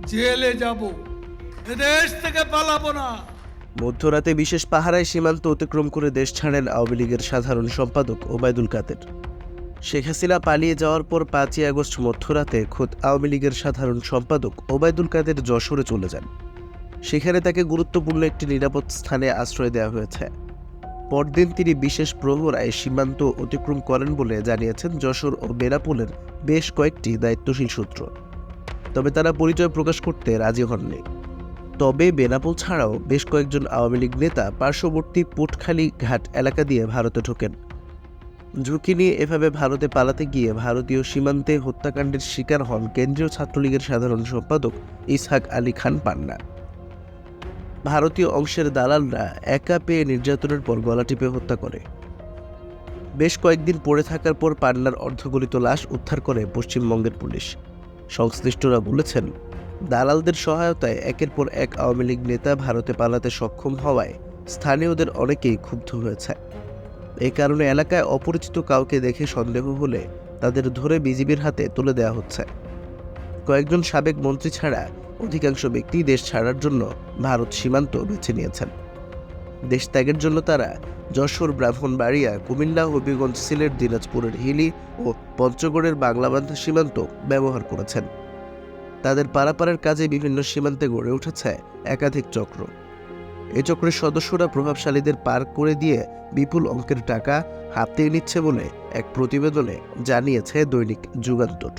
জেলে যাব, দেশ থেকে পালাবো না। মধ্যরাতে বিশেষ পাহারায় সীমান্ত অতিক্রম করে দেশ ছাড়েন আওয়ামী লীগের সাধারণ সম্পাদক ওবায়দুল কাদের। শেখ হাসিনা পালিয়ে যাওয়ার পর 5ই আগস্ট মধ্যরাতে খোদ আওয়ামী লীগের সাধারণ সম্পাদক ওবায়দুল কাদের যশোরে চলে যান। সেখানে তাকে গুরুত্বপূর্ণ একটি নিরাপদ স্থানে আশ্রয় দেওয়া হয়েছে। পরদিন তিনি বিশেষ প্রহরায় সীমান্ত অতিক্রম করেন বলে জানিয়েছেন যশোর ও বেনাপোলের বেশ কয়েকটি দায়িত্বশীল সূত্র। তবে তারা পরিচয় প্রকাশ করতে রাজি হননি। তবে বেনাপোল ছাড়াও বেশ কয়েকজন আওয়ামী লীগ নেতা পার্শ্ববর্তী পোটখালী ঘাট এলাকা দিয়ে ভারতে ঢোকেন। ঝুঁকি নিয়ে এভাবে ভারতে পালাতে গিয়ে ভারতীয় সীমান্তে হত্যাকাণ্ডের শিকার হন কেন্দ্রীয় ছাত্রলীগের সাধারণ সম্পাদক ইসহাক আলী খান পান্না। ভারতীয় অংশের দালালরা একা পেয়ে নির্যাতনের পর গলা টিপে হত্যা করে। বেশ কয়েকদিন পড়ে থাকার পর পান্নার অর্ধগলিত লাশ উদ্ধার করে পশ্চিমবঙ্গের পুলিশ। সংশ্লিষ্টরা বলেছেন, দালালদের সহায়তায় একের পর এক আওয়ামী লীগ নেতা ভারতে পালাতে সক্ষম হওয়ায় স্থানীয়দের অনেকেই ক্ষুব্ধ হয়েছে। এই কারণে এলাকায় অপরিচিত কাউকে দেখে সন্দেহ হলে তাদের ধরে বিজিবির হাতে তুলে দেওয়া হচ্ছে। কয়েকজন সাবেক মন্ত্রী ছাড়া অধিকাংশ ব্যক্তি দেশ ছাড়ার জন্য ভারত সীমান্ত বেছে নিয়েছেন। দেশ ত্যাগের জন্য তারা যশোর, ব্রাহ্মণবাড়িয়া, কুমিল্লা, হবিগঞ্জ, সিলেট, দিনাজপুরের হিলি ও পঞ্চগড়ের বাংলাবান্ধা সীমান্ত ব্যবহার করেছেন। তাদের পারাপারের কাজে বিভিন্ন সীমান্তে গড়ে উঠেছে একাধিক চক্র। এই চক্রের সদস্যরা প্রভাবশালীদের পার করে দিয়ে বিপুল অঙ্কের টাকা হাতিয়ে নিচ্ছে বলে এক প্রতিবেদনে জানিয়েছে দৈনিক যুগান্তর।